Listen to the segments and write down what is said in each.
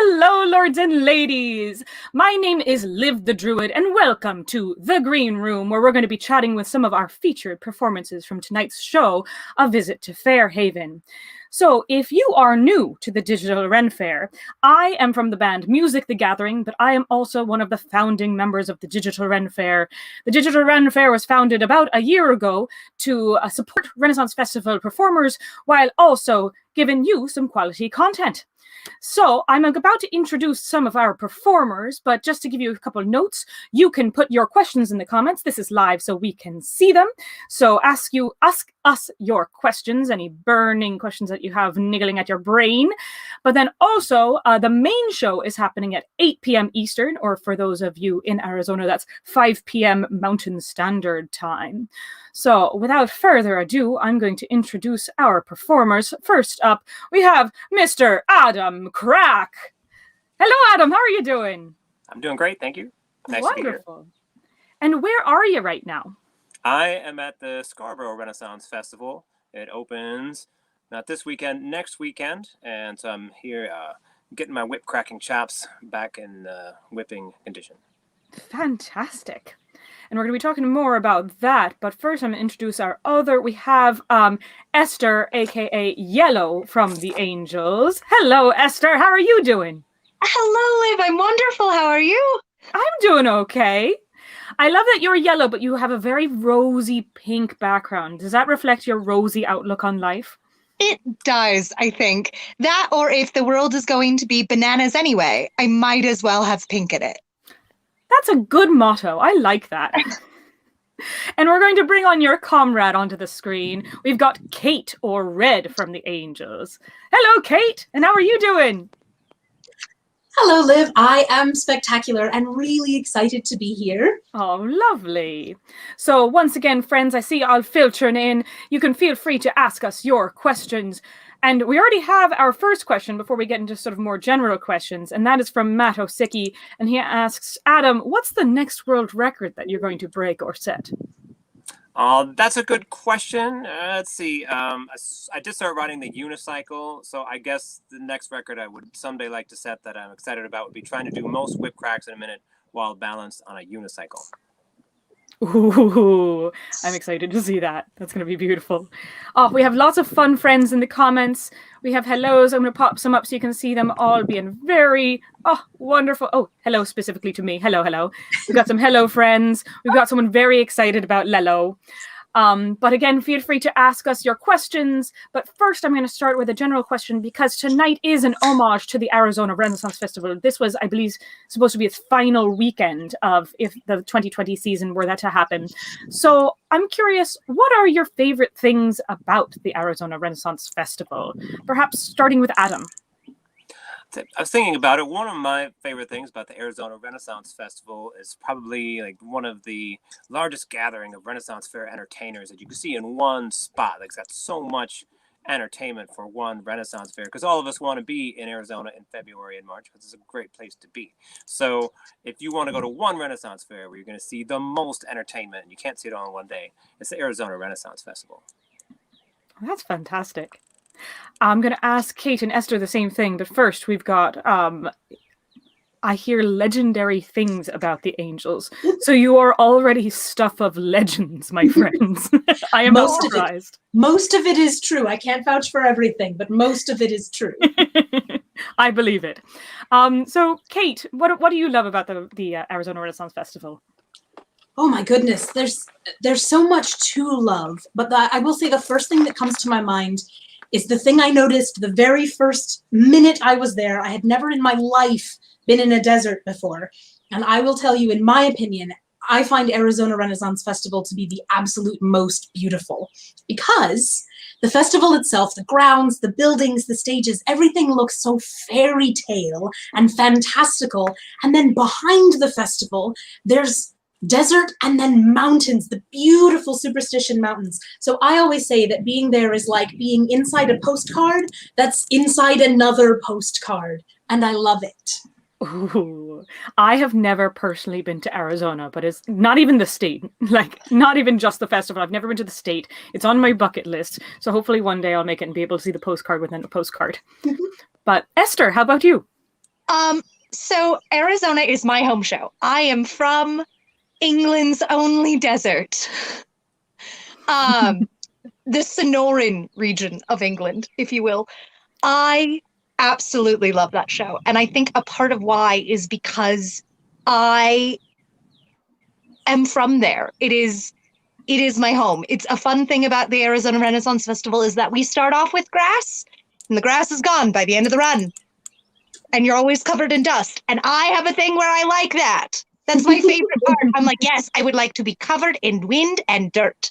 hello, lords and ladies. My name is Liv the Druid, and welcome to The Green Room, where we're going to be chatting with some of our featured performances from tonight's show, A Visit to Fairhaven. So, if you are new to the Digital Ren Faire, I am from the band Music the Gathering, but I am also one of the founding members of the Digital Ren Faire. The Digital Ren Faire was founded about a year ago to support Renaissance Festival performers while also giving you some quality content. So I'm about to introduce some of our performers, but just to give you a couple of notes, you can put your questions in the comments. This is live, so we can see them. So ask us your questions, any burning questions that you have niggling at your brain. But then also, the main show is happening at 8 p.m. Eastern, or for those of you in Arizona, that's 5 p.m. Mountain Standard Time. So without further ado, I'm going to introduce our performers. First up, we have Mr. Adam Crack. Hello, Adam. How are you doing? I'm doing great, thank you. Nice Wonderful. to be here. And where are you right now? I am at the Scarborough Renaissance Festival. It opens not this weekend, next weekend, and so I'm here getting my whip cracking chops back in whipping condition. Fantastic. And we're going to be talking more about that. But first, I'm going to introduce our other. We have Esther, a.k.a. Yellow from the Angels. Hello, Esther. How are you doing? Hello, Liv. I'm wonderful. How are you? I'm doing okay. I love that you're yellow, but you have a very rosy pink background. Does that reflect your rosy outlook on life? It does, I think. That, or if the world is going to be bananas anyway, I might as well have pink in it. That's a good motto. I like that. And we're going to bring on your comrade onto the screen. We've got Kate, or Red, from the Angels. Hello, Kate, and how are you doing? Hello, Liv. I am spectacular and really excited to be here. Oh, lovely. So once again, friends, I see y'all filtering in. You can feel free to ask us your questions. And we already have our first question before we get into sort of more general questions, and that is from Matt Osicki, and he asks, Adam, what's the next world record that you're going to break or set? That's a good question. Let's see. I did start riding the unicycle, so I guess the next record I would someday like to set that I'm excited about would be trying to do most whip cracks in a minute while balanced on a unicycle. Ooh, I'm excited to see that. That's going to be beautiful. Oh, we have lots of fun friends in the comments. We have hellos. I'm going to pop some up so you can see them all being very, wonderful. Oh, hello specifically to me. Hello, hello. We've got some hello friends. We've got someone very excited about Lello. But again, feel free to ask us your questions. But first, I'm going to start with a general question because tonight is an homage to the Arizona Renaissance Festival. This was, I believe, supposed to be its final weekend of if the 2020 season were that to happen. So I'm curious, what are your favorite things about the Arizona Renaissance Festival? Perhaps starting with Adam. I was thinking about it. One of my favorite things about the Arizona Renaissance Festival is probably like one of the largest gathering of Renaissance Fair entertainers that you can see in one spot. Like, it's got so much entertainment for one Renaissance Fair because all of us want to be in Arizona in February and March because it's a great place to be. So if you want to go to one Renaissance Fair where you're going to see the most entertainment and you can't see it all in one day, it's the Arizona Renaissance Festival. That's fantastic. I'm going to ask Kate and Esther the same thing, but first we've got, I hear legendary things about the Angels. So you are already stuff of legends, my friends. I am not surprised. Most of it is true. I can't vouch for everything, but most of it is true. I believe it. So Kate, what do you love about the Arizona Renaissance Festival? Oh my goodness, there's so much to love. But I will say the first thing that comes to my mind is the thing I noticed the very first minute I was there. I had never in my life been in a desert before. And I will tell you, in my opinion, I find Arizona Renaissance Festival to be the absolute most beautiful because the festival itself, the grounds, the buildings, the stages, everything looks so fairy tale and fantastical. And then behind the festival, there's desert and then mountains, the beautiful Superstition Mountains. So I always say that being there is like being inside a postcard that's inside another postcard. And I love it. Ooh, I have never personally been to Arizona, but it's not even the state, like not even just the festival. I've never been to the state. It's on my bucket list. So hopefully one day I'll make it and be able to see the postcard within a postcard. But Esther, how about you? So Arizona is my home show. I am from England's only desert. The Sonoran region of England, if you will. I absolutely love that show. And I think a part of why is because I am from there. It is my home. It's a fun thing about the Arizona Renaissance Festival is that we start off with grass, and the grass is gone by the end of the run. And you're always covered in dust. And I have a thing where I like that. That's my favorite part. I'm like, yes, I would like to be covered in wind and dirt.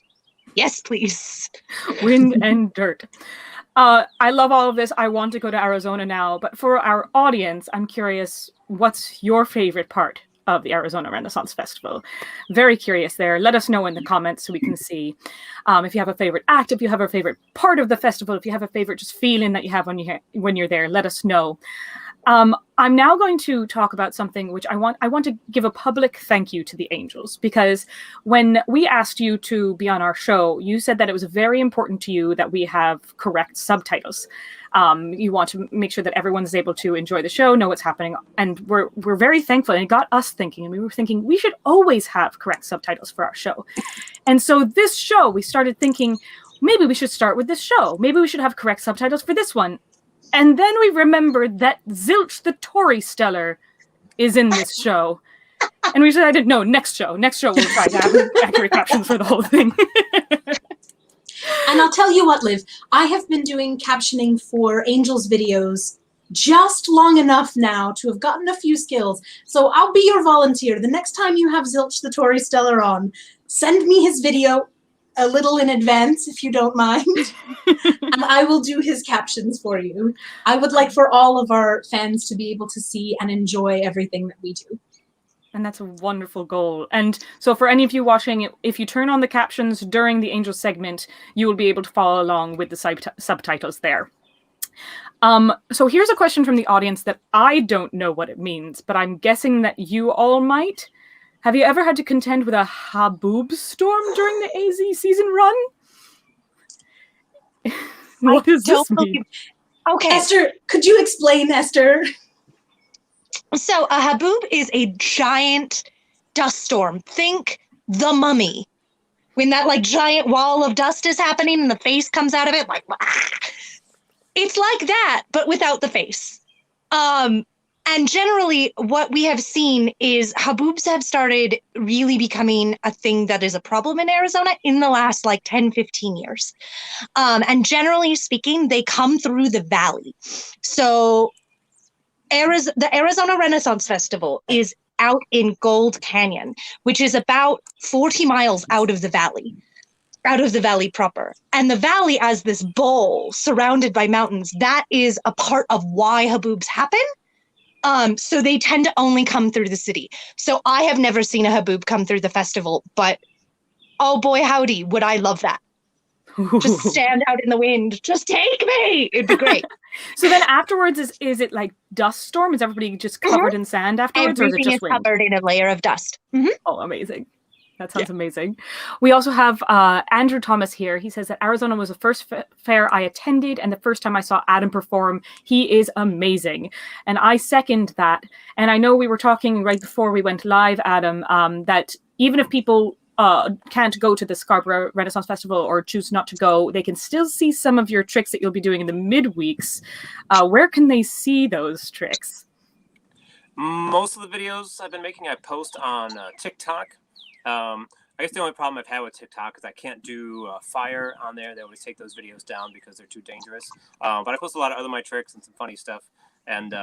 Yes, please. Wind and dirt. I love all of this. I want to go to Arizona now. But for our audience, I'm curious, what's your favorite part of the Arizona Renaissance Festival? Very curious there. Let us know in the comments so we can see if you have a favorite act, if you have a favorite part of the festival, if you have a favorite just feeling that you have when you're there. Let us know. I'm now going to talk about something which I want to give a public thank you to the Angels, because when we asked you to be on our show, you said that it was very important to you that we have correct subtitles. You want to make sure that everyone's able to enjoy the show, know what's happening, and we're very thankful. And it got us thinking, and we were thinking we should always have correct subtitles for our show. And so this show, we started thinking maybe we should start with this show. Maybe we should have correct subtitles for this one. And then we remembered that Zilch the Tory Stellar is in this show. And we decided, no, next show we'll try to have accurate captions for the whole thing. And I'll tell you what, Liv, I have been doing captioning for Angels videos just long enough now to have gotten a few skills. So I'll be your volunteer. The next time you have Zilch the Tory Stellar on, send me his video a little in advance, if you don't mind, and I will do his captions for you. I would like for all of our fans to be able to see and enjoy everything that we do. And that's a wonderful goal. And so for any of you watching, if you turn on the captions during the Angel segment, you will be able to follow along with the subtitles there. So here's a question from the audience that I don't know what it means, but I'm guessing that you all might. Have you ever had to contend with a haboob storm during the AZ season run? What does this mean? Okay. Esther, could you explain, Esther? So a haboob is a giant dust storm. Think The Mummy. When that like giant wall of dust is happening and the face comes out of it, like, it's like that, but without the face. And generally what we have seen is haboobs have started really becoming a thing that is a problem in Arizona in the last like 10, 15 years. And generally speaking, they come through the valley. So the Arizona Renaissance Festival is out in Gold Canyon, which is about 40 miles out of the valley proper. And the valley as this bowl surrounded by mountains, that is a part of why haboobs happen. So they tend to only come through the city. So I have never seen a haboob come through the festival, but oh boy, howdy, would I love that. Just stand out in the wind. Just take me. It'd be great. So then afterwards, is it like dust storm? Is everybody just covered in sand afterwards? Everything or is it just is covered in a layer of dust. Mm-hmm. Oh, amazing. That sounds amazing. We also have Andrew Thomas here. He says that Arizona was the first fair I attended and the first time I saw Adam perform. He is amazing. And I second that. And I know we were talking right before we went live, Adam, that even if people can't go to the Scarborough Renaissance Festival or choose not to go, they can still see some of your tricks that you'll be doing in the midweeks. Where can they see those tricks? Most of the videos I've been making, I post on TikTok. I guess the only problem I've had with TikTok is I can't do fire on there. They always take those videos down because they're too dangerous. But I post a lot of my tricks and some funny stuff, and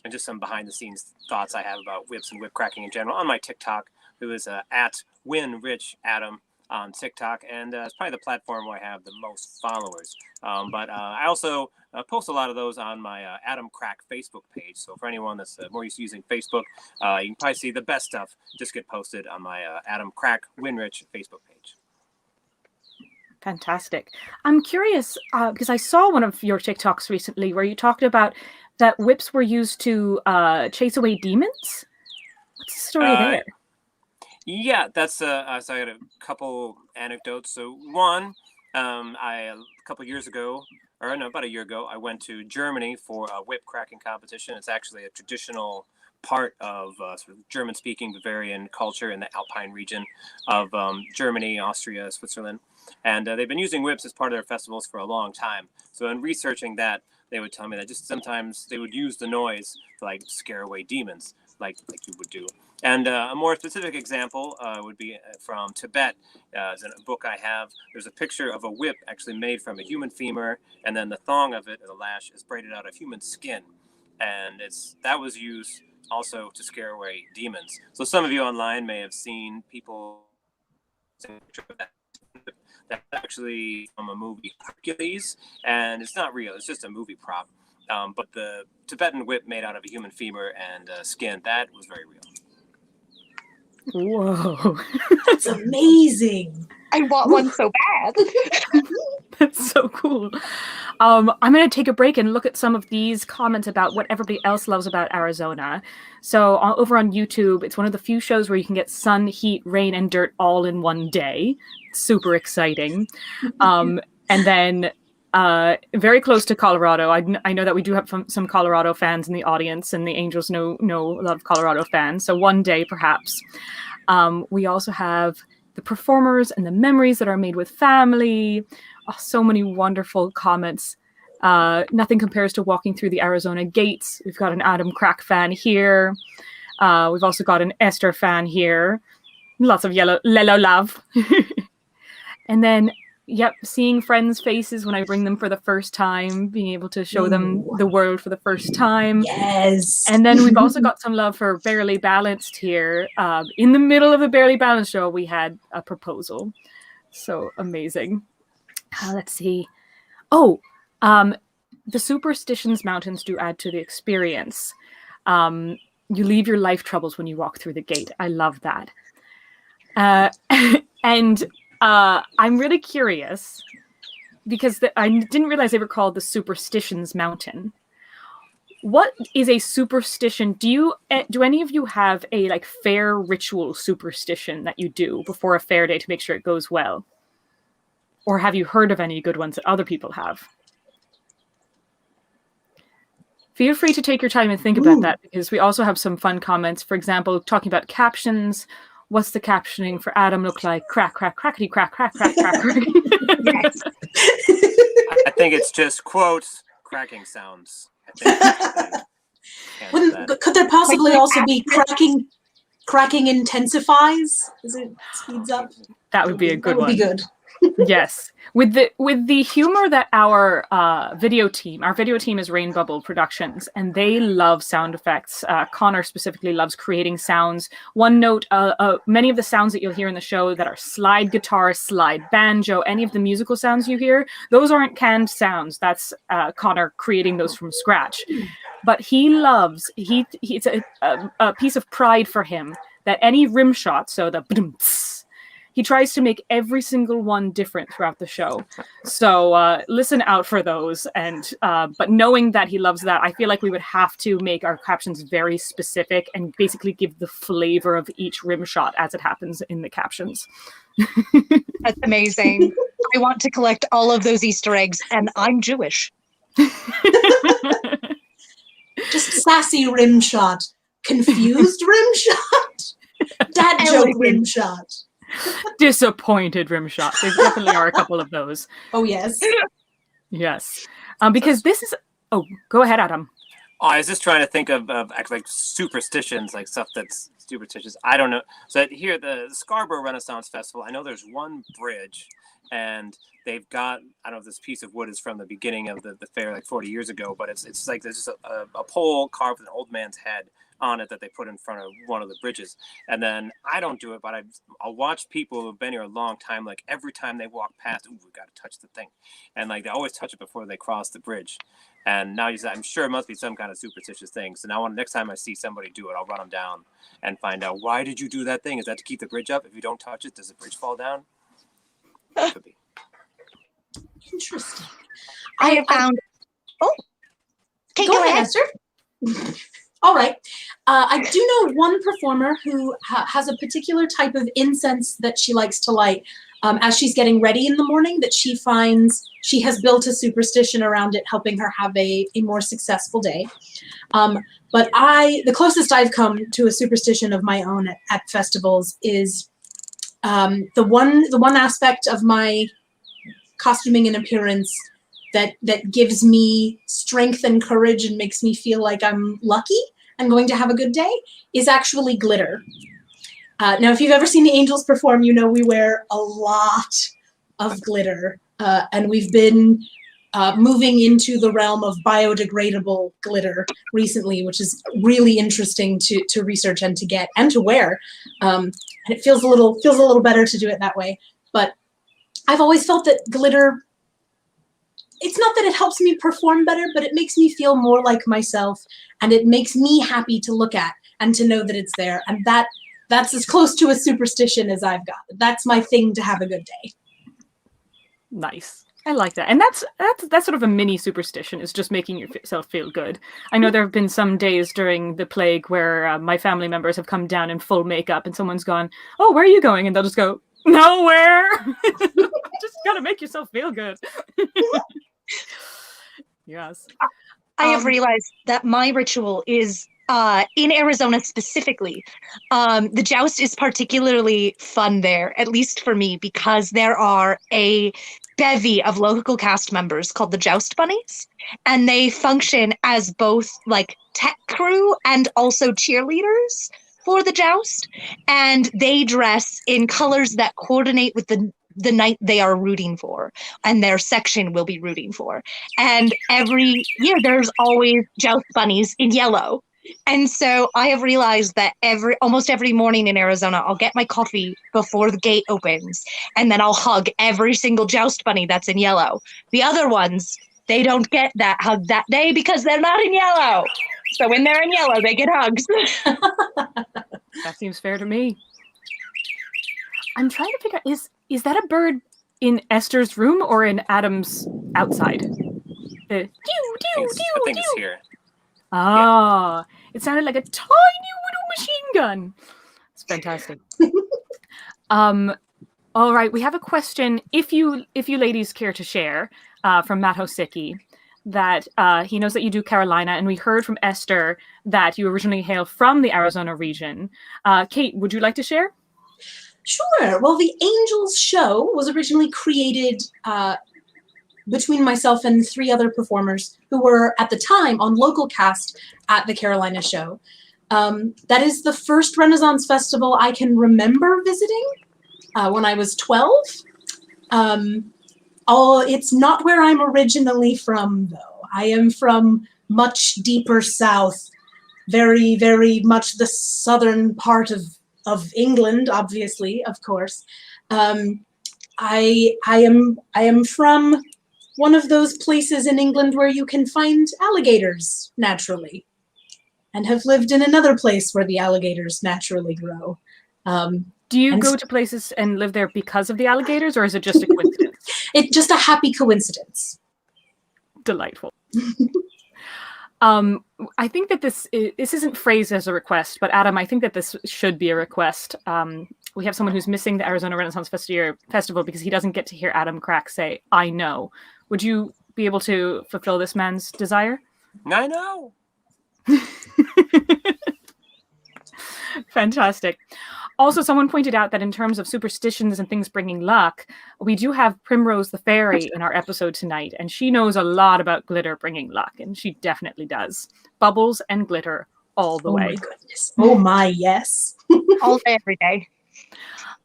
just some behind the scenes thoughts I have about whips and whip cracking in general on my TikTok. Who is at Winrich Adam on TikTok, and it's probably the platform where I have the most followers. But I also post a lot of those on my Adam Crack Facebook page. So for anyone that's more used to using Facebook, you can probably see the best stuff just get posted on my Adam Crack Winrich Facebook page. Fantastic. I'm curious because I saw one of your TikToks recently where you talked about that whips were used to chase away demons. What's the story there? Yeah, that's so I got a couple anecdotes. So one, a couple years ago, or no, about a year ago, I went to Germany for a whip cracking competition. It's actually a traditional part of sort of German-speaking Bavarian culture in the Alpine region of Germany, Austria, Switzerland. And they've been using whips as part of their festivals for a long time. So in researching that, they would tell me that just sometimes they would use the noise to like scare away demons, like you would do. And a more specific example would be from Tibet. As in a book I have, there's a picture of a whip actually made from a human femur, and then the thong of it, or the lash, is braided out of human skin. And that was used also to scare away demons. So some of you online may have seen people that's actually from a movie Hercules, and it's not real, it's just a movie prop. But the Tibetan whip made out of a human femur and skin, that was very real. Whoa. That's amazing. I want one so bad. That's so cool. I'm going to take a break and look at some of these comments about what everybody else loves about Arizona. So over on YouTube, it's one of the few shows where you can get sun, heat, rain, and dirt all in one day. Super exciting. And then very close to Colorado, I know that we do have some Colorado fans in the audience, and the Angels know a lot of Colorado fans. So one day, perhaps. We also have the performers and the memories that are made with family. Oh, so many wonderful comments. Nothing compares to walking through the Arizona gates. We've got an Adam Crack fan here. We've also got an Esther fan here. Lots of Lelo love. And then, yep, seeing friends' faces when I bring them for the first time, being able to show them the world for the first time. Yes. And then we've also got some love for Barely Balanced here. In the middle of a Barely Balanced show, we had a proposal. So amazing. Let's see. Oh, the Superstitions Mountains do add to the experience. You leave your life troubles when you walk through the gate. I love that. And I'm really curious because I didn't realize they were called the Superstitions Mountain. What is a superstition? Do any of you have a like fair ritual superstition that you do before a fair day to make sure it goes well? Or have you heard of any good ones that other people have? Feel free to take your time and think about that, because we also have some fun comments. For example, talking about captions. What's the captioning for Adam look like? Crack, crack, crackety, crack, crack, crack, crack, crack. Yes. I think it's just quotes, cracking sounds. Could there possibly also be cracking intensifies? As it speeds up? That would be a good one. That would be good. Yes. With the humor that our video team is Rain Bubble Productions, and they love sound effects. Connor specifically loves creating sounds. One note, many of the sounds that you'll hear in the show that are slide guitar, slide banjo, any of the musical sounds you hear, those aren't canned sounds. That's Connor creating those from scratch. But he loves, it's a piece of pride for him that any rim shot, so the he tries to make every single one different throughout the show. So listen out for those. And but knowing that he loves that, I feel like we would have to make our captions very specific and basically give the flavor of each rim shot as it happens in the captions. That's amazing. I want to collect all of those Easter eggs, and I'm Jewish. Just sassy rim shot. Confused rim shot. Dad joke rim shot. Disappointed rim shot. There definitely are a couple of those. Oh, yes. Yes. Because this is... Oh, go ahead, Adam. Oh, I was just trying to think of like superstitions, like stuff that's superstitious. I don't know. So here, the Scarborough Renaissance Festival, I know there's one bridge, and they've got, I don't know if this piece of wood is from the beginning of the fair, like 40 years ago, but it's like there's just a pole carved with an old man's head on it that they put in front of one of the bridges. And then I don't do it, but I'll watch people who've been here a long time, like every time they walk past, ooh, we got to touch the thing. And like they always touch it before they cross the bridge. And now I'm sure it must be some kind of superstitious thing. So now next time I see somebody do it, I'll run them down and find out, why did you do that thing? Is that to keep the bridge up? If you don't touch it, does the bridge fall down? Could be. Interesting. I have found... Oh, okay, go ahead. Esther. All right. I do know one performer who has a particular type of incense that she likes to light as she's getting ready in the morning, that she finds she has built a superstition around it, helping her have a more successful day. But the closest I've come to a superstition of my own at festivals is the one aspect of my costuming and appearance that gives me strength and courage and makes me feel like I'm lucky and going to have a good day is actually glitter. Now, if you've ever seen the angels perform, you know we wear a lot of glitter, and we've been moving into the realm of biodegradable glitter recently, which is really interesting to research and to get and to wear. And it feels a little better to do it that way. But I've always felt that glitter, it's not that it helps me perform better, but it makes me feel more like myself, and it makes me happy to look at and to know that it's there. And that's as close to a superstition as I've got. That's my thing to have a good day. Nice. I like that. And that's sort of a mini superstition, is just making yourself feel good. I know there have been some days during the plague where my family members have come down in full makeup and someone's gone, "Oh, where are you going?" And they'll just go, "Nowhere." Just gotta make yourself feel good. Yes. I have realized that my ritual is in Arizona specifically. The joust is particularly fun there, at least for me, because there are a bevy of local cast members called the Joust Bunnies, and they function as both like tech crew and also cheerleaders for the joust, and they dress in colors that coordinate with the night they are rooting for and their section will be rooting for. And every year there's always joust bunnies in yellow. And so I have realized that almost every morning in Arizona, I'll get my coffee before the gate opens, and then I'll hug every single joust bunny that's in yellow. The other ones, they don't get that hug that day because they're not in yellow. So when they're in yellow, they get hugs. That seems fair to me. I'm trying to figure out, is that a bird in Esther's room or in Adam's outside? I think it's here. Ah, it sounded like a tiny little machine gun. It's fantastic. All right, we have a question. If you ladies care to share, from Matt Hosicki, that he knows that you do Carolina, and we heard from Esther that you originally hail from the Arizona region. Kate, would you like to share? Sure. Well, the Angels show was originally created between myself and 3 other performers who were at the time on local cast at the Carolina show. That is the first Renaissance festival I can remember visiting when I was 12. It's not where I'm originally from, though. I am from much deeper south, very, very much the southern part of England, obviously, of course. I am from one of those places in England where you can find alligators naturally, and have lived in another place where the alligators naturally grow. Do you go to places and live there because of the alligators, or is it just a coincidence? It's just a happy coincidence. Delightful. I think that this isn't phrased as a request, but Adam, I think that this should be a request. We have someone who's missing the Arizona Renaissance Festival because he doesn't get to hear Adam Crack say, "I know." Would you be able to fulfill this man's desire? I know. Fantastic. Also, someone pointed out that in terms of superstitions and things bringing luck, we do have Primrose the Fairy in our episode tonight, and she knows a lot about glitter bringing luck, and she definitely does. Bubbles and glitter all the way. Oh my goodness. Oh my, yes. All day, every day.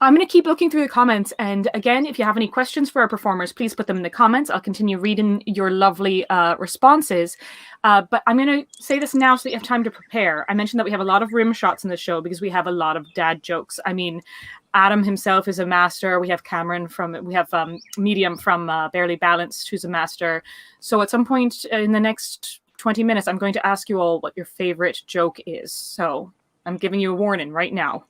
I'm going to keep looking through the comments, and again, if you have any questions for our performers, please put them in the comments. I'll continue reading your lovely responses, but I'm going to say this now so that you have time to prepare. I mentioned that we have a lot of rim shots in the show because we have a lot of dad jokes. I mean, Adam himself is a master. We have Medium from Barely Balanced, who's a master. So at some point in the next 20 minutes, I'm going to ask you all what your favorite joke is. So I'm giving you a warning right now.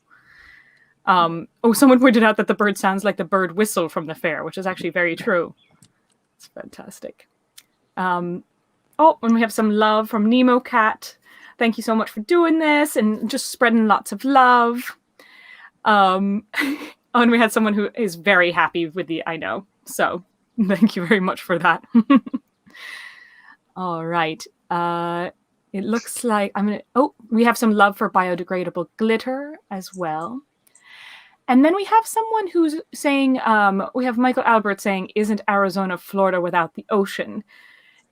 Someone pointed out that the bird sounds like the bird whistle from the fair, which is actually very true. It's fantastic. And we have some love from Nemo Cat. Thank you so much for doing this and just spreading lots of love. Oh, and we had someone who is very happy with the I know. So thank you very much for that. All right. It looks like we have some love for biodegradable glitter as well. And then we have someone who's saying, we have Michael Albert saying, isn't Arizona Florida without the ocean?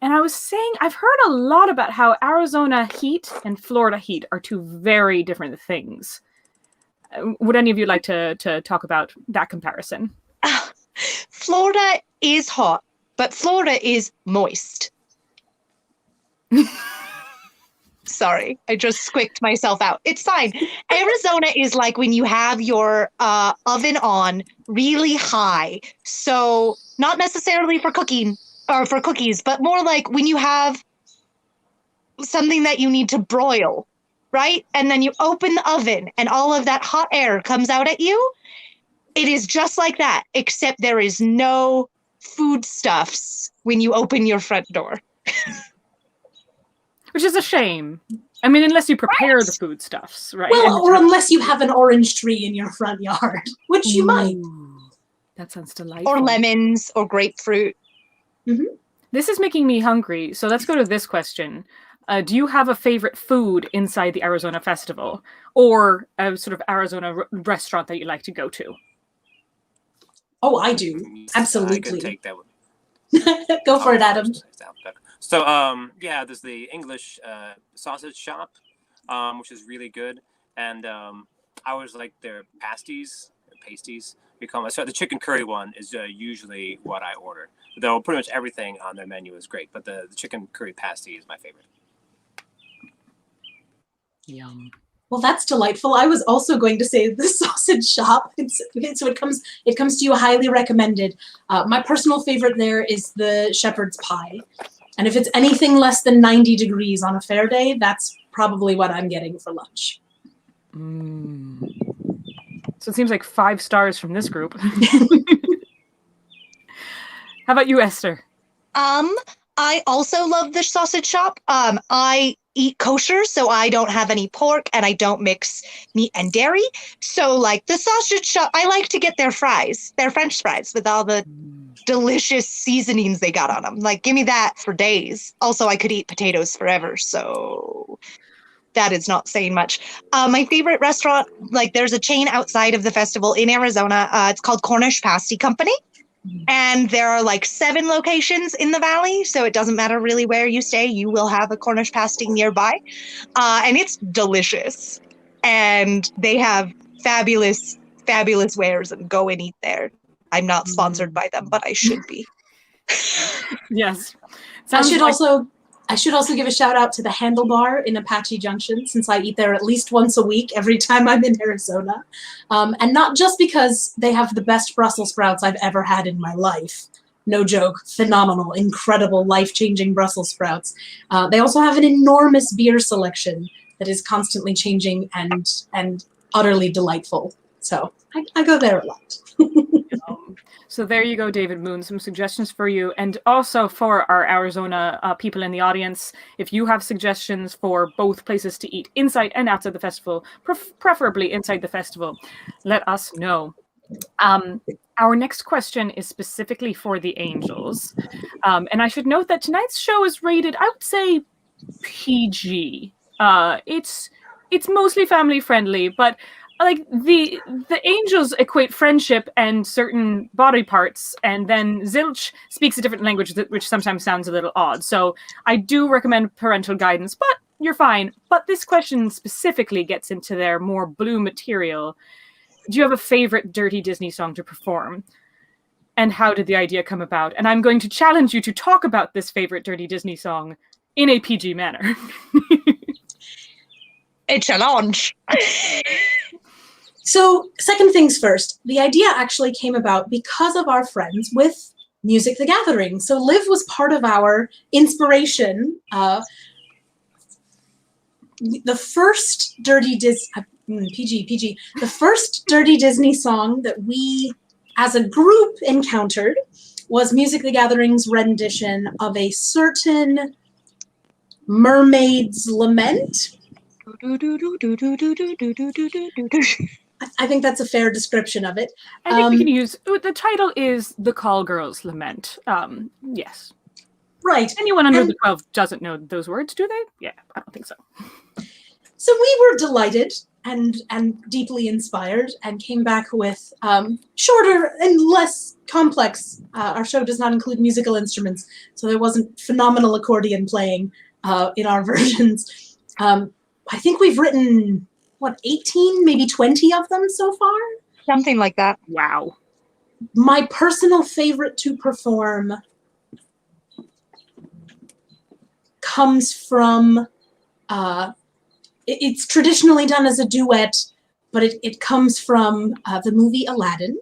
And I was saying, I've heard a lot about how Arizona heat and Florida heat are two very different things. Would any of you like to talk about that comparison? Florida is hot, but Florida is moist. Sorry, I just squeaked myself out. It's fine. Arizona is like when you have your oven on really high. So not necessarily for cooking or for cookies, but more like when you have something that you need to broil, right? And then you open the oven and all of that hot air comes out at you. It is just like that, except there is no foodstuffs when you open your front door. Which is a shame. I mean, unless you prepare the foodstuffs, right? Well, or unless you have an orange tree in your front yard, which you might. That sounds delightful. Or lemons or grapefruit. Mm-hmm. This is making me hungry. So let's go to this question. Do you have a favorite food inside the Arizona Festival? Or a sort of Arizona restaurant that you like to go to? Oh, I do. Absolutely. I could take that one. Go for it, Adam. So, yeah, there's the English sausage shop, which is really good. And I always like their pasties. We call them. So the chicken curry one is usually what I order. Though pretty much everything on their menu is great, but the chicken curry pasty is my favorite. Yum. Well, that's delightful. I was also going to say the sausage shop. So it comes to you highly recommended. My personal favorite there is the shepherd's pie. And if it's anything less than 90 degrees on a fair day, that's probably what I'm getting for lunch. So it seems like 5 stars from this group. How about you, Esther? I also love the sausage shop. I eat kosher, so I don't have any pork and I don't mix meat and dairy. So like the sausage shop, I like to get their fries, their French fries with all the delicious seasonings they got on them. Like, give me that for days. Also, I could eat potatoes forever, so that is not saying much. My favorite restaurant, like there's a chain outside of the festival in Arizona. It's called Cornish Pasty Company. And there are like 7 locations in the valley, so it doesn't matter really where you stay, you will have a Cornish pasty nearby. And it's delicious. And they have fabulous, fabulous wares, and go and eat there. I'm not sponsored by them, but I should be. Yes. I should also give a shout out to the Handlebar in Apache Junction, since I eat there at least once a week every time I'm in Arizona. And not just because they have the best Brussels sprouts I've ever had in my life. No joke, phenomenal, incredible, life-changing Brussels sprouts. They also have an enormous beer selection that is constantly changing and utterly delightful. So I go there a lot. So there you go, David Moon, some suggestions for you. And also for our Arizona people in the audience, if you have suggestions for both places to eat inside and outside the festival, preferably inside the festival, let us know. Our next question is specifically for the Angels. And I should note that tonight's show is rated, I would say, PG. It's mostly family friendly, but like the Angels equate friendship and certain body parts, and then Zilch speaks a different language which sometimes sounds a little odd. So I do recommend parental guidance, but you're fine. But this question specifically gets into their more blue material. Do you have a favorite Dirty Disney song to perform? And how did the idea come about? And I'm going to challenge you to talk about this favorite Dirty Disney song in a PG manner. A challenge. So, second things first, the idea actually came about because of our friends with Music the Gathering. So Liv was part of our inspiration. The first Dirty PG. The first Dirty Disney song that we, as a group, encountered was Music the Gathering's rendition of a certain mermaid's lament. I think that's a fair description of it. I think we can use the title is The Call Girl's Lament. Yes. Right. Anyone under the 12 doesn't know those words, do they? Yeah, I don't think so. So we were delighted and deeply inspired and came back with shorter and less complex. Our show does not include musical instruments, so there wasn't phenomenal accordion playing in our versions. I think we've written, 18, maybe 20 of them so far? Something like that. Wow. My personal favorite to perform comes from, it's traditionally done as a duet, but it comes from the movie Aladdin.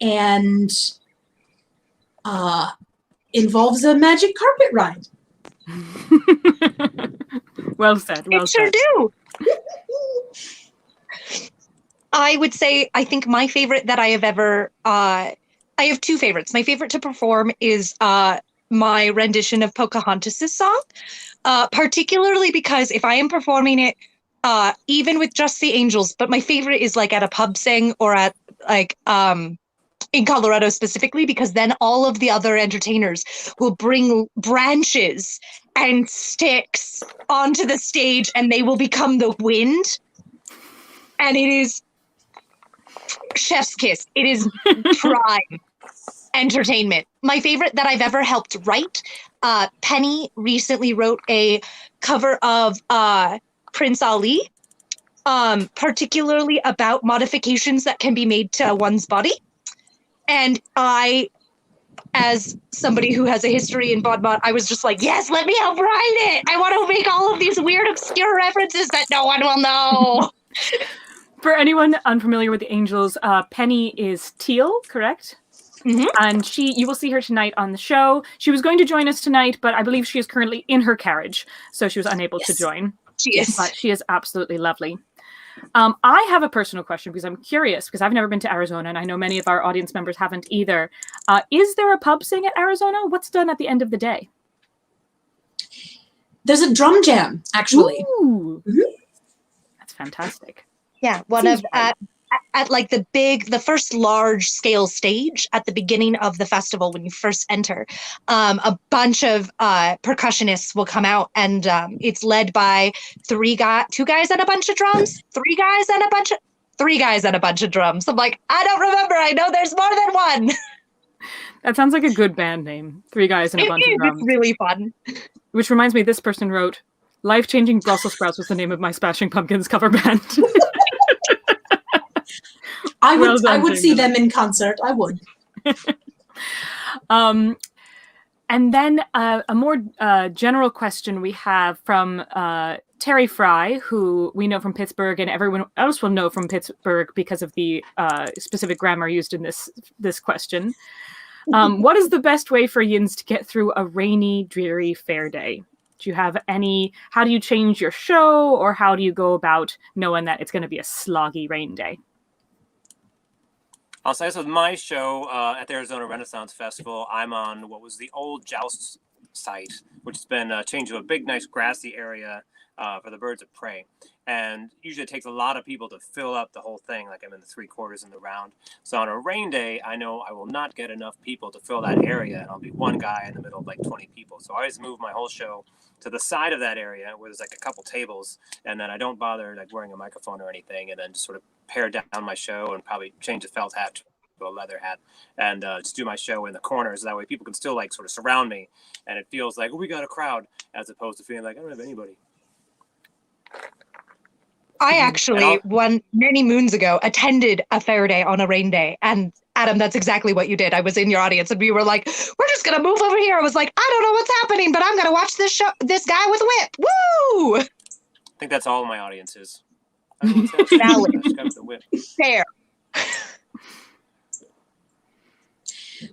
And involves a magic carpet ride. Well said. Well It sure said. do. I would say, I think my favorite that I have ever, I have two favorites. My favorite to perform is my rendition of Pocahontas' song, particularly because if I am performing it, even with just the angels, but my favorite is like at a pub sing or at like, in Colorado specifically, because then all of the other entertainers will bring branches and sticks onto the stage and they will become the wind. And it is chef's kiss. It is prime entertainment. My favorite that I've ever helped write, Penny recently wrote a cover of Prince Ali, particularly about modifications that can be made to one's body. And I, as somebody who has a history in Bodmont, I was just like, yes, let me help write it. I want to make all of these weird, obscure references that no one will know. For anyone unfamiliar with the Angels, Penny is teal, correct? Mm-hmm. And you will see her tonight on the show. She was going to join us tonight, but I believe she is currently in her carriage, so she was unable to join. She is. But she is absolutely lovely. I have a personal question because I'm curious, because I've never been to Arizona, and I know many of our audience members haven't either. Is there a pub sing at Arizona? What's done at the end of the day? There's a drum jam, actually. Ooh. Mm-hmm. That's fantastic. Yeah, one Seems of at like the first large scale stage at the beginning of the festival when you first enter, a bunch of percussionists will come out, and it's led by two guys and a bunch of drums, three guys and a bunch of drums. I'm like, I don't remember. I know there's more than one. That sounds like a good band name. 3 guys and a bunch of drums. It's really fun. Which reminds me, this person wrote, "Life-changing Brussels sprouts" was the name of my Smashing Pumpkins cover band. I Well done, would James. see them in concert. I would. And then a more general question we have from Terry Fry, who we know from Pittsburgh, and everyone else will know from Pittsburgh because of the specific grammar used in this question. What is the best way for Yins to get through a rainy, dreary fair day? Do you have how do you change your show, or how do you go about knowing that it's going to be a sloggy rain day? I'll say this with my show at the Arizona Renaissance Festival. I'm on what was the old joust site, which has been changed to a big, nice grassy area for the birds of prey. And usually it takes a lot of people to fill up the whole thing, like I'm in the 3/4 in the round. So on a rain day, I know I will not get enough people to fill that area, and I'll be one guy in the middle of like 20 people. So I always move my whole show to the side of that area where there's like a couple tables, and then I don't bother like wearing a microphone or anything, and then just sort of pare down my show and probably change the felt hat to a leather hat, and just do my show in the corners. That way people can still like sort of surround me, and it feels like, oh, we got a crowd, as opposed to feeling like I don't have anybody. I actually, many moons ago, attended a fair day on a rain day. And Adam, that's exactly what you did. I was in your audience and we were like, we're just going to move over here. I was like, I don't know what's happening, but I'm going to watch this guy with a whip. Woo! I think that's all my audience is. I don't know what's happening. Valid. This guy with the whip. Fair.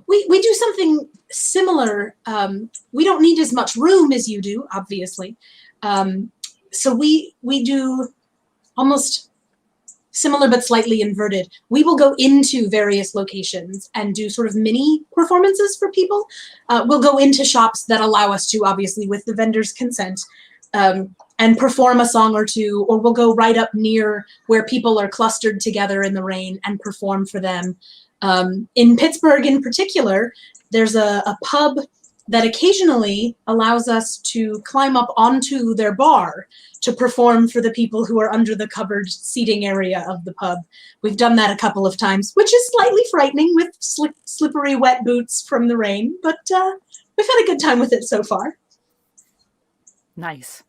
We do something similar. We don't need as much room as you do, obviously. So we do almost similar but slightly inverted. We will go into various locations and do sort of mini performances for people. We'll go into shops that allow us to, obviously with the vendor's consent, and perform a song or two, or we'll go right up near where people are clustered together in the rain and perform for them. In Pittsburgh in particular, there's a pub that occasionally allows us to climb up onto their bar to perform for the people who are under the covered seating area of the pub. We've done that a couple of times, which is slightly frightening with slippery wet boots from the rain, but we've had a good time with it so far. Nice.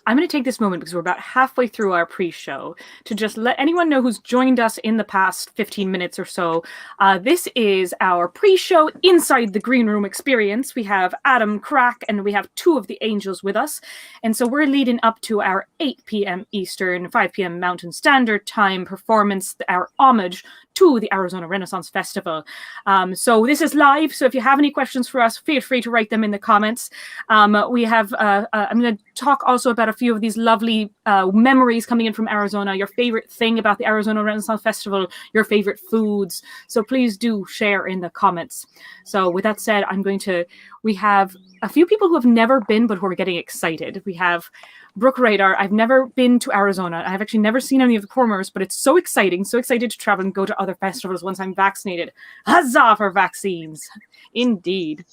I'm going to take this moment because we're about halfway through our pre-show to just let anyone know who's joined us in the past 15 minutes or so. This is our pre-show Inside the Green Room experience. We have Adam Crack and we have two of the angels with us. And so we're leading up to our 8 p.m. Eastern, 5 p.m. Mountain Standard Time performance, our homage to the Arizona Renaissance Festival. So this is live, so if you have any questions for us, feel free to write them in the comments. We have, I'm going to talk also about a few of these lovely memories coming in from Arizona, your favorite thing about the Arizona Renaissance Festival, your favorite foods. So please do share in the comments. So with that said, we have a few people who have never been, but who are getting excited. We have Brooke Radar. I've never been to Arizona. I've actually never seen any of the performers, but it's so exciting, so excited to travel and go to other festivals once I'm vaccinated. Huzzah for vaccines. Indeed.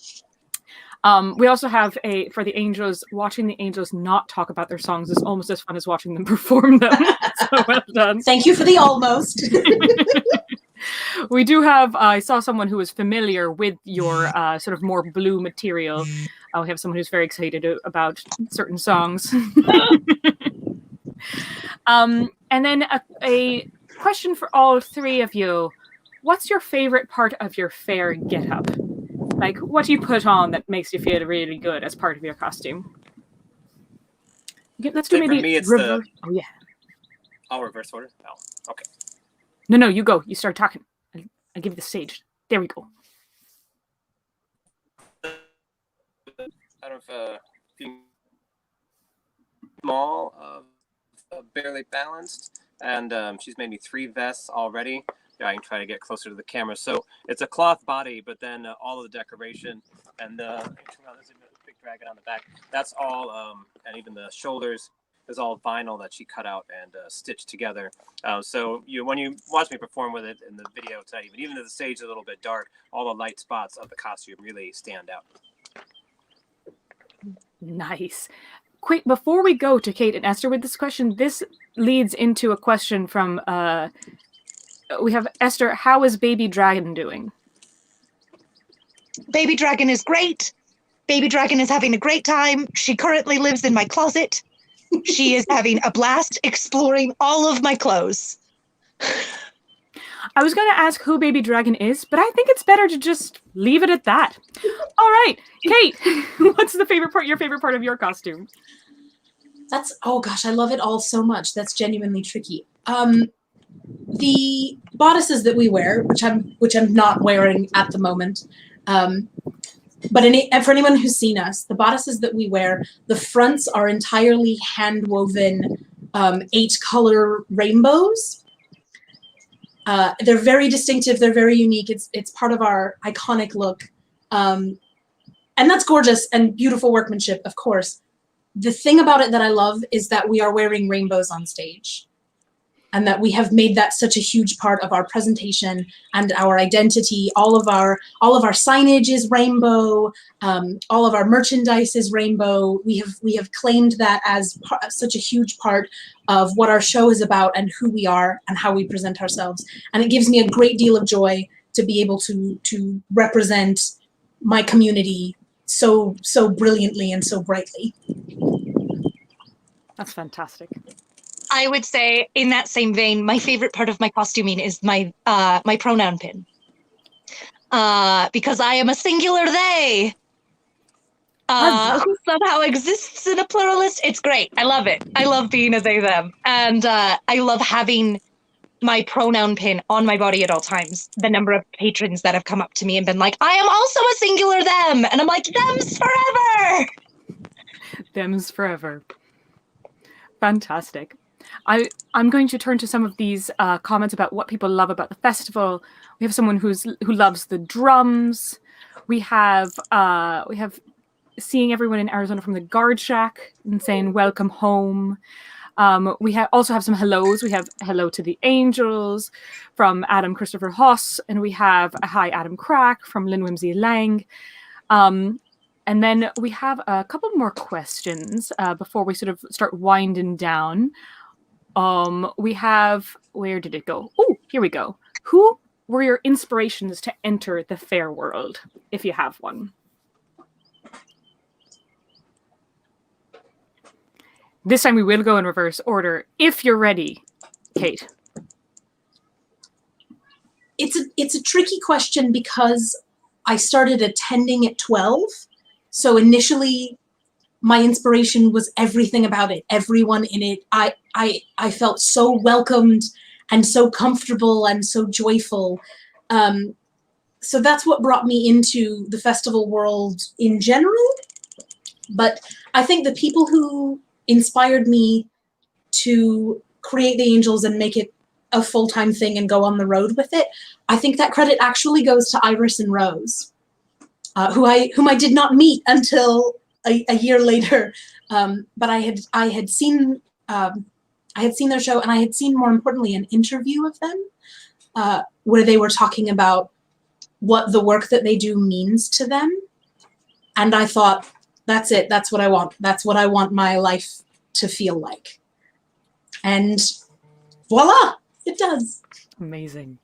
We also have for the Angels, watching the Angels not talk about their songs is almost as fun as watching them perform them. So well done. Thank you for the almost. We do have, I saw someone who was familiar with your sort of more blue material. We have someone who's very excited about certain songs. And then a question for all three of you. What's your favorite part of your fair get-up? Like, what do you put on that makes you feel really good as part of your costume? Let's do maybe for me, it's reverse. Oh, yeah. I'll reverse order. Oh, okay. No, you go. You start talking. I'll give you the stage. There we go. Out of small, barely balanced, and she's made me 3 vests already. Yeah, I can try to get closer to the camera. So it's a cloth body, but then all of the decoration and there's a big dragon on the back. That's all, and even the shoulders is all vinyl that she cut out and stitched together. So when you watch me perform with it in the video tonight, even if the stage is a little bit dark, all the light spots of the costume really stand out. Nice. Quick, before we go to Kate and Esther with this question, this leads into a question from we have Esther. How is Baby Dragon doing? Baby Dragon is great. Baby Dragon is having a great time. She currently lives in my closet. She is having a blast exploring all of my clothes. I was going to ask who Baby Dragon is, but I think it's better to just leave it at that. All right, Kate, what's your favorite part of your costume? Oh gosh, I love it all so much. That's genuinely tricky. The bodices that we wear, which I'm not wearing at the moment, but for anyone who's seen us, the bodices that we wear, the fronts are entirely hand-woven 8-color rainbows. They're very distinctive. They're very unique. It's part of our iconic look. And that's gorgeous and beautiful workmanship, of course. The thing about it that I love is that we are wearing rainbows on stage, and that we have made that such a huge part of our presentation and our identity. All of our signage is rainbow. All of our merchandise is rainbow. We have claimed that as such a huge part of what our show is about and who we are and how we present ourselves. And it gives me a great deal of joy to be able to represent my community so brilliantly and so brightly. That's fantastic. I would say, in that same vein, my favorite part of my costuming is my pronoun pin. Because I am a singular they. Who somehow exists in a pluralist. It's great. I love it. I love being a they, them. And I love having my pronoun pin on my body at all times. The number of patrons that have come up to me and been like, I am also a singular them. And I'm like, them's forever. Them's forever. Fantastic. I'm going to turn to some of these comments about what people love about the festival. We have someone who loves the drums. We have seeing everyone in Arizona from the guard shack and saying welcome home. We also have some hellos. We have hello to the angels from Adam Christopher Hoss, and we have a hi Adam Crack from Lynn Whimsy Lang. And then we have a couple more questions before we sort of start winding down. We have, where did it go? Oh, here we go. Who were your inspirations to enter the fair world, if you have one? This time we will go in reverse order, if you're ready, Kate. It's a tricky question because I started attending at 12. So initially, my inspiration was everything about it, everyone in it. I felt so welcomed and so comfortable and so joyful. So that's what brought me into the festival world in general. But I think the people who inspired me to create the Angels and make it a full-time thing and go on the road with it, I think that credit actually goes to Iris and Rose. Whom I did not meet until a year later, but I had seen their show, and I had seen, more importantly, an interview of them where they were talking about what the work that they do means to them, and I thought, that's it. That's what I want. That's what I want my life to feel like, and voila, it does. Amazing.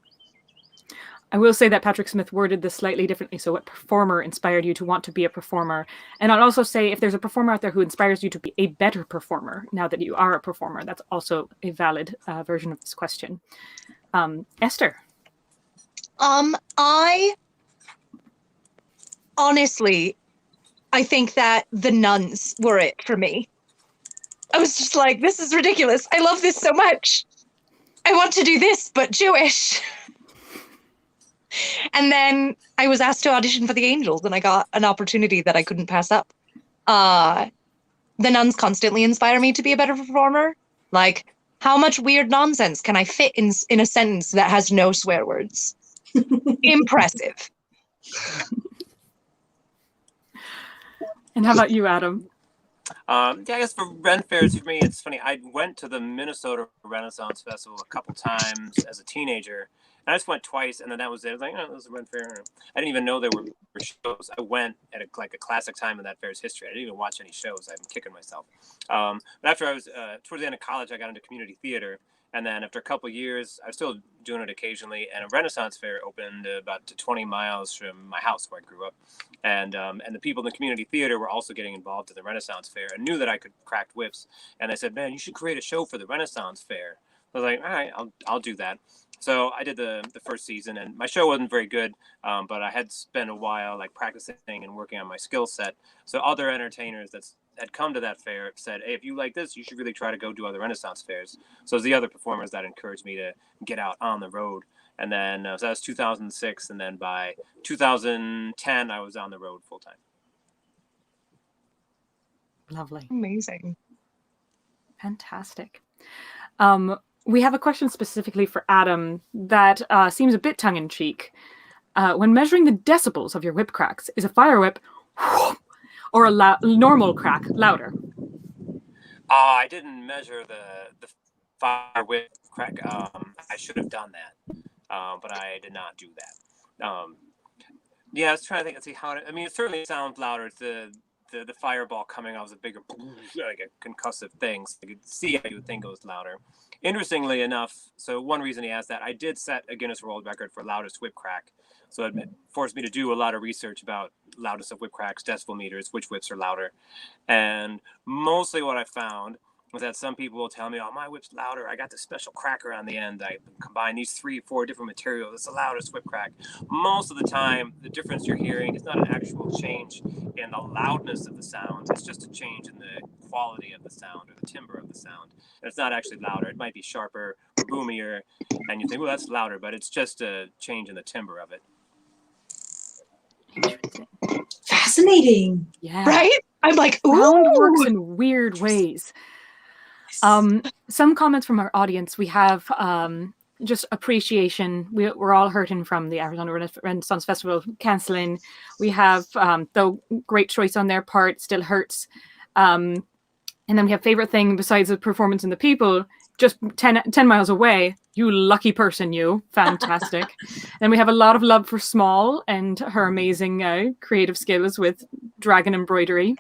I will say that Patrick Smith worded this slightly differently. So what performer inspired you to want to be a performer? And I'll also say if there's a performer out there who inspires you to be a better performer now that you are a performer, that's also a valid version of this question. Esther. I honestly, I think that the nuns were it for me. I was just like, this is ridiculous. I love this so much. I want to do this, but Jewish. And then I was asked to audition for the Angels, and I got an opportunity that I couldn't pass up. The nuns constantly inspire me to be a better performer. Like, how much weird nonsense can I fit in a sentence that has no swear words? Impressive. And how about you, Adam? I guess for Ren Fairs, for me, it's funny. I went to the Minnesota Renaissance Festival a couple times as a teenager. And I just went twice, and then that was it. I was like, oh, this is a Ren Fair. I didn't even know there were shows. I went at a classic time in that fair's history. I didn't even watch any shows. I'm kicking myself. But after I was, towards the end of college, I got into community theater. And then after a couple of years, I was still doing it occasionally. And a Renaissance Fair opened about 20 miles from my house where I grew up. And the people in the community theater were also getting involved in the Renaissance Fair and knew that I could crack whips. And they said, man, you should create a show for the Renaissance Fair. I was like, all right, I'll do that. So I did the first season, and my show wasn't very good, but I had spent a while like practicing and working on my skill set. So other entertainers that had come to that fair said, hey, if you like this, you should really try to go do other Renaissance fairs. So it was the other performers that encouraged me to get out on the road. And then so that was 2006, and then by 2010, I was on the road full time. Lovely. Amazing. Fantastic. We have a question specifically for Adam that seems a bit tongue-in-cheek. When measuring the decibels of your whip cracks, is a fire whip or a normal crack louder? I didn't measure the fire whip crack. I should have done that, but I did not do that. Yeah, I was trying to think and see how. I mean, it certainly sounds louder. It's the fireball coming off was a bigger, like a concussive thing. So you could see how you would think it was louder. Interestingly enough, so one reason he asked that, I did set a Guinness World Record for loudest whip crack. So it forced me to do a lot of research about loudest of whip cracks, decibel meters, which whips are louder. And mostly what I found was that some people will tell me, oh, my whip's louder. I got this special cracker on the end. I combine these 3-4 different materials. It's the loudest whip crack. Most of the time, the difference you're hearing is not an actual change in the loudness of the sound. It's just a change in the quality of the sound or the timbre of the sound. And it's not actually louder. It might be sharper or boomier. And you think, well, that's louder, but it's just a change in the timbre of it. Interesting. Fascinating. Yeah. Right? I'm like, ooh. Sound works in weird ways. Some comments from our audience. We have just appreciation. We're all hurting from the Arizona Renaissance Festival canceling. We have, though, great choice on their part, still hurts. And then we have favorite thing besides the performance and the people, just 10 miles away. You lucky person, you. Fantastic. And we have a lot of love for Small and her amazing creative skills with dragon embroidery.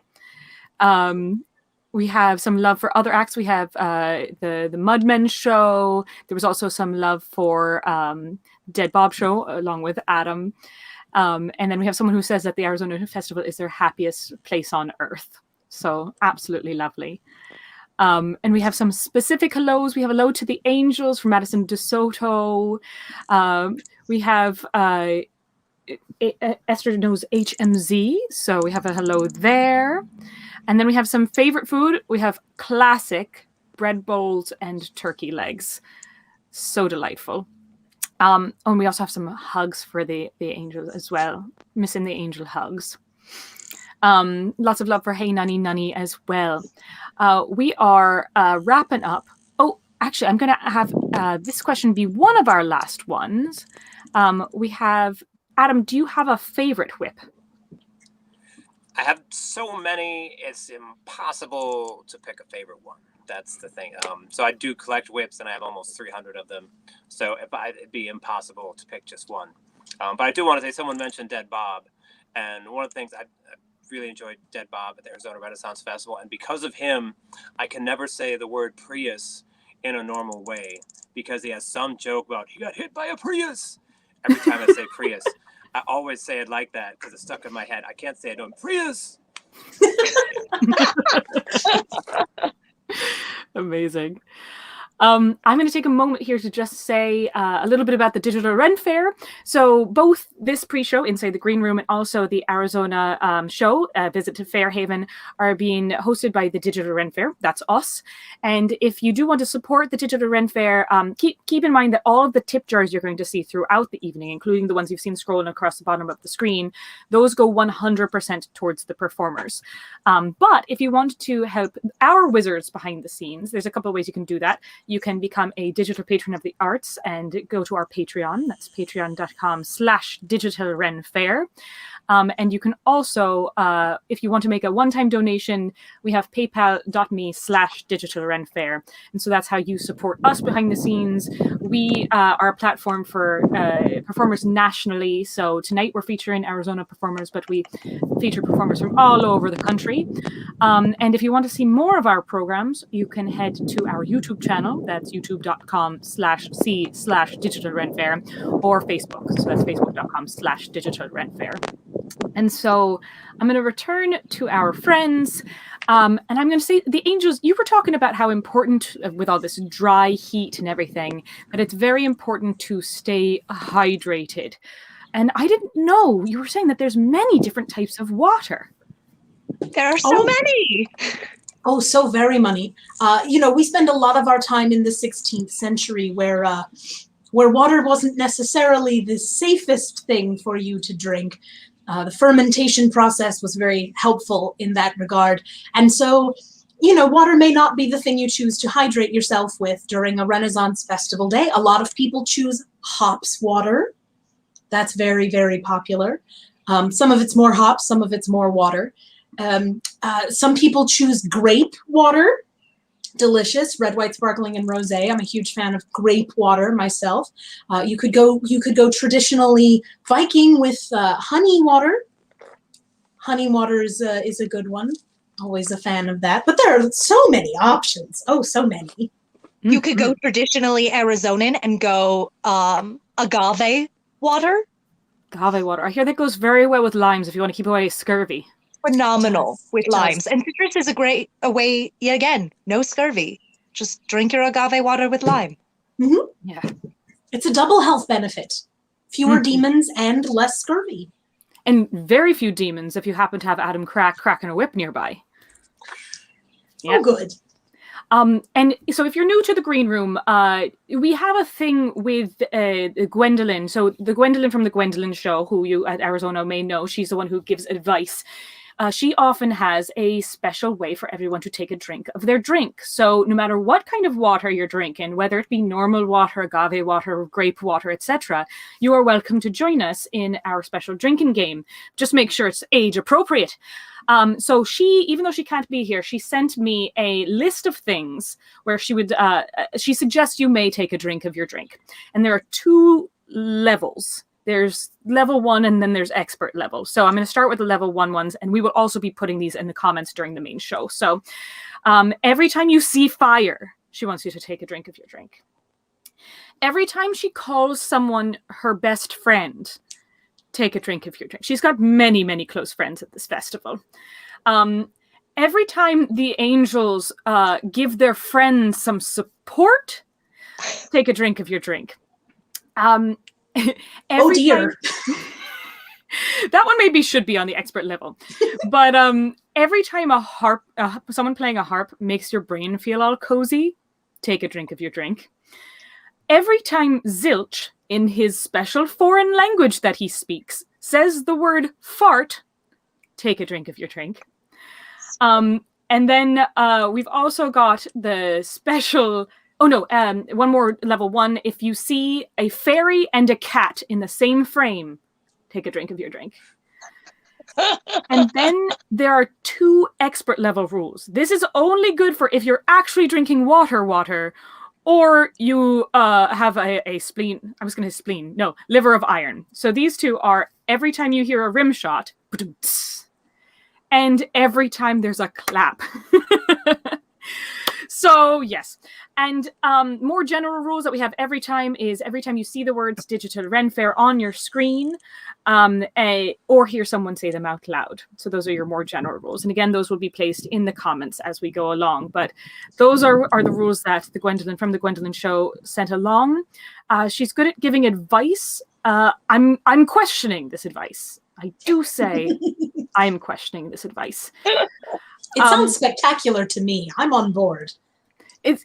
We have some love for other acts. We have the Mudmen show. There was also some love for Dead Bob show along with Adam. And then we have someone who says that the Arizona Festival is their happiest place on earth. So absolutely lovely. And we have some specific hellos. We have a hello to the Angels from Madison DeSoto. We have Esther knows HMZ. So we have a hello there. And then we have some favorite food. We have classic bread bowls and turkey legs. So delightful. And we also have some hugs for the angels as well. Missing the angel hugs. Lots of love for Hey Nunny Nunny as well. We are wrapping up. Oh, actually, I'm going to have this question be one of our last ones. We have, Adam, do you have a favorite whip? I have so many, it's impossible to pick a favorite one. That's the thing. So I do collect whips, and I have almost 300 of them. So it'd be impossible to pick just one. But I do want to say, someone mentioned Dead Bob. And one of the things I really enjoyed Dead Bob at the Arizona Renaissance Festival. And because of him, I can never say the word Prius in a normal way, because he has some joke about he got hit by a Prius every time I say Prius. I always say it like that because it's stuck in my head. I can't say it on Prius. Amazing. I'm going to take a moment here to just say a little bit about the Digital Ren Faire. So both this pre-show, Inside the Green Room, and also the Arizona show, Visit to Fairhaven, are being hosted by the Digital Ren Faire. That's us. And if you do want to support the Digital Ren Faire, keep in mind that all of the tip jars you're going to see throughout the evening, including the ones you've seen scrolling across the bottom of the screen, those go 100% towards the performers. But if you want to help our wizards behind the scenes, there's a couple of ways you can do that. You can become a digital patron of the arts and go to our Patreon. That's patreon.com/Digital Ren Faire. And you can also, if you want to make a one-time donation, we have paypal.me/Digital Ren Faire. And so that's how you support us behind the scenes. We are a platform for performers nationally. So tonight we're featuring Arizona performers, but we feature performers from all over the country. And if you want to see more of our programs, you can head to our YouTube channel. That's youtube.com/C/Digital Ren Faire, or Facebook. So that's facebook.com/Digital Ren Faire. And so I'm going to return to our friends. And I'm going to say, the Angels, you were talking about how important, with all this dry heat and everything, that it's very important to stay hydrated. And I didn't know, you were saying that there's many different types of water. There are so many. Oh, so very many. We spend a lot of our time in the 16th century where water wasn't necessarily the safest thing for you to drink. The fermentation process was very helpful in that regard. And so, water may not be the thing you choose to hydrate yourself with during a Renaissance festival day. A lot of people choose hops water. That's very, very popular. Some of it's more hops, some of it's more water. Some people choose grape water. Delicious, red, white, sparkling, and rosé. I'm a huge fan of grape water myself. You could go traditionally Viking with honey water. Honey water is a good one. Always a fan of that. But there are so many options. Oh, so many. You could go traditionally Arizonan and go agave water. Agave water. I hear that goes very well with limes if you want to keep away scurvy. Phenomenal with limes. And citrus is a way, yet again, no scurvy. Just drink your agave water with lime. Mm-hmm. Yeah. It's a double health benefit. Fewer demons and less scurvy. And very few demons if you happen to have Adam cracking a whip nearby. Yeah. Oh, good. And so if you're new to the Green Room, we have a thing with Gwendolyn. So the Gwendolyn from the Gwendolyn Show, who you at Arizona may know, she's the one who gives advice. she often has a special way for everyone to take a drink of their drink. So no matter what kind of water you're drinking, whether it be normal water, agave water, grape water, etc., you are welcome to join us in our special drinking game. Just make sure it's age appropriate. So she, even though she can't be here, she sent me a list of things where she suggests you may take a drink of your drink. And there are 2 levels. There's level 1 and then there's expert level. So I'm going to start with the level 1 ones, and we will also be putting these in the comments during the main show. So every time you see fire, she wants you to take a drink of your drink. Every time she calls someone her best friend, take a drink of your drink. She's got many, many close friends at this festival. Every time the angels give their friends some support, take a drink of your drink. Oh dear. That one maybe should be on the expert level. But every time someone playing a harp makes your brain feel all cozy, take a drink of your drink. Every time Zilch, in his special foreign language that he speaks, says the word fart, take a drink of your drink. And then we've also got the special... one more level 1. If you see a fairy and a cat in the same frame, take a drink of your drink. And then there are 2 expert level rules. This is only good for if you're actually drinking water, or you have a spleen. I was going to spleen. No, liver of iron. So these 2 are every time you hear a rim shot, and every time there's a clap. So yes, and more general rules that we have every time is every time you see the words Digital Ren Faire on your screen, or hear someone say them out loud. So those are your more general rules. And again, those will be placed in the comments as we go along. But those are the rules that the Gwendolyn from the Gwendolyn Show sent along. She's good at giving advice. I'm questioning this advice. I do say I'm questioning this advice. It sounds spectacular to me. I'm on board.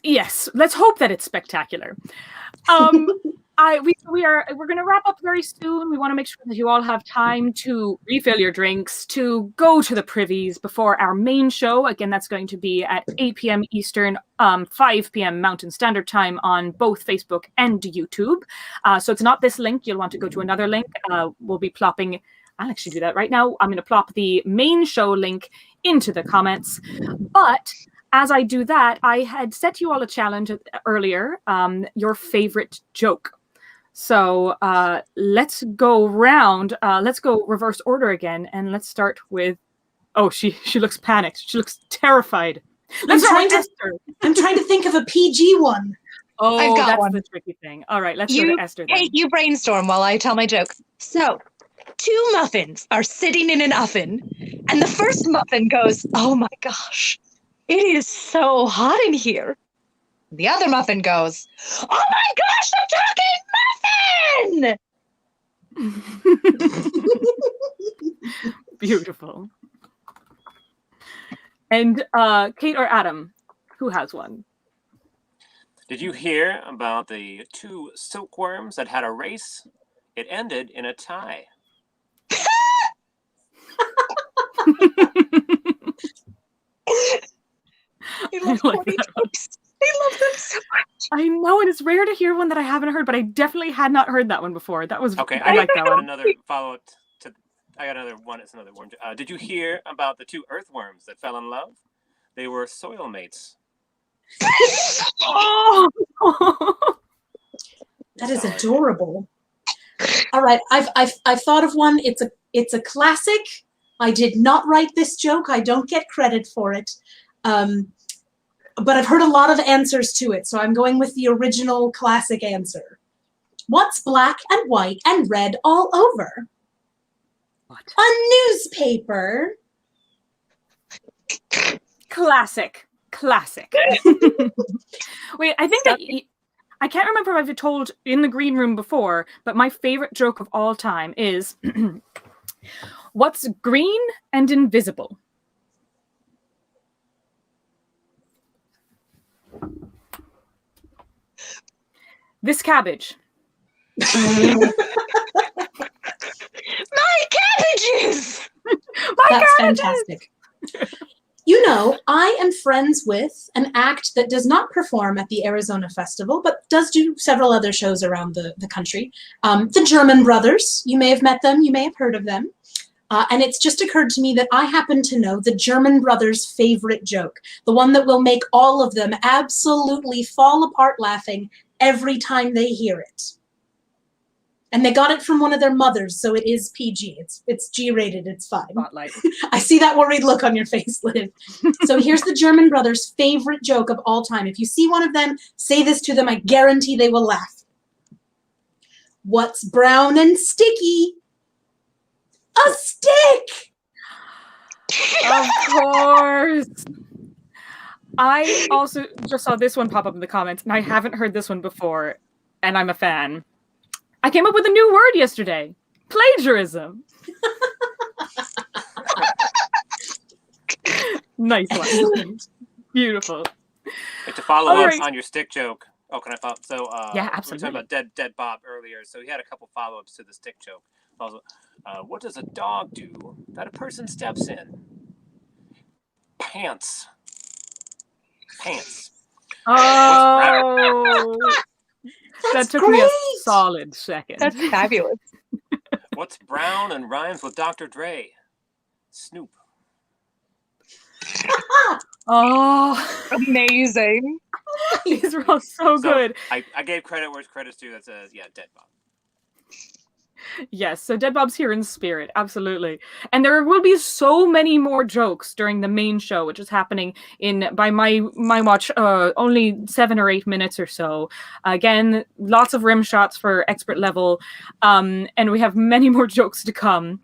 Yes. Let's hope that it's spectacular. We're going to wrap up very soon. We want to make sure that you all have time to refill your drinks, to go to the privies before our main show. Again, that's going to be at 8 p.m. Eastern, 5 p.m. Mountain Standard Time on both Facebook and YouTube. So it's not this link. You'll want to go to another link. We'll be plopping... I'll actually do that right now. I'm going to plop the main show link into the comments. But as I do that, I had set you all a challenge earlier, your favorite joke. So let's go round. Let's go reverse order again. And let's start with, she looks panicked. She looks terrified. I'm trying to think of a PG one. Oh, I've got that's one. The tricky thing. All right, let's go to Esther then. Hey, you brainstorm while I tell my joke. So, 2 muffins are sitting in an oven, and the first muffin goes, "Oh my gosh, it is so hot in here." The other muffin goes, "Oh my gosh, a talking muffin!" Beautiful. And Kate or Adam, who has one? Did you hear about the 2 silkworms that had a race? It ended in a tie. I love corny jokes. I love them so much. I know, and it's rare to hear one that I haven't heard, but I definitely had not heard that one before. That was Okay. I like that one. Another follow-up to. I got another one. It's another worm. Did you hear about the 2 earthworms that fell in love? They were soil mates. Oh, That is adorable. All right, I've thought of one. It's a classic. I did not write this joke. I don't get credit for it. But I've heard a lot of answers to it, so I'm going with the original classic answer. What's black and white and red all over? What? A newspaper. Classic. Wait, I think that I can't remember if I've told in the green room before, but my favorite joke of all time is what's green and invisible? This cabbage. My cabbages! That's fantastic. You know, I am friends with an act that does not perform at the Arizona Festival, but does do several other shows around the country. The German Brothers, you may have met them, you may have heard of them. And it's just occurred to me that I happen to know the German Brothers' favorite joke, the one that will make all of them absolutely fall apart laughing every time they hear it. And they got it from one of their mothers, so it is PG. It's G-rated, it's fine. Spotlight. I see that worried look on your face, Liv. So here's the German Brothers' favorite joke of all time. If you see one of them, say this to them. I guarantee they will laugh. What's brown and sticky? A stick! Of course. I also just saw this one pop up in the comments, and I haven't heard this one before, and I'm a fan. I came up with a new word yesterday. Plagiarism. Nice one. Beautiful. Like to follow up on your stick joke. Oh, can I follow? So, yeah, We absolutely. were talking about dead Bob earlier, so he had a couple follow-ups to the stick joke. Also, what does a dog do that a person steps in? Pants. Pants. Oh, that took me a solid second. That's fabulous. What's brown and rhymes with Dr. Dre? Snoop. Oh, Amazing. these are all so good. I gave credit where credit's due. That says, yeah, dead Bob. Yes, so Dead Bob's here in spirit, absolutely. And there will be so many more jokes during the main show, which is happening in, by my watch, only 7 or 8 minutes or so. Again, lots of rim shots for expert level, and we have many more jokes to come.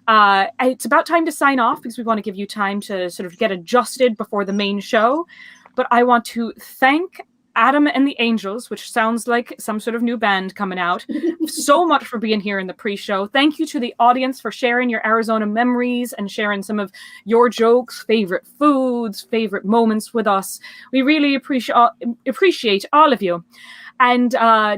It's about time to sign off because we want to give you time to sort of get adjusted before the main show. But I want to thank Adam and the Angels, which sounds like some sort of new band coming out, so much for being here in the pre-show. Thank you to the audience for sharing your Arizona memories and sharing some of your jokes, favorite foods, favorite moments with us. We really appreciate all of you. And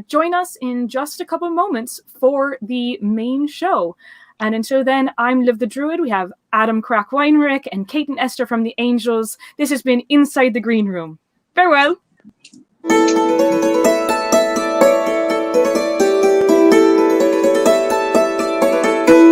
join us in just a couple of moments for the main show. And until then, I'm Liv the Druid. We have Adam Crack Winrich and Kate and Esther from the Angels. This has been Inside the Green Room. Farewell.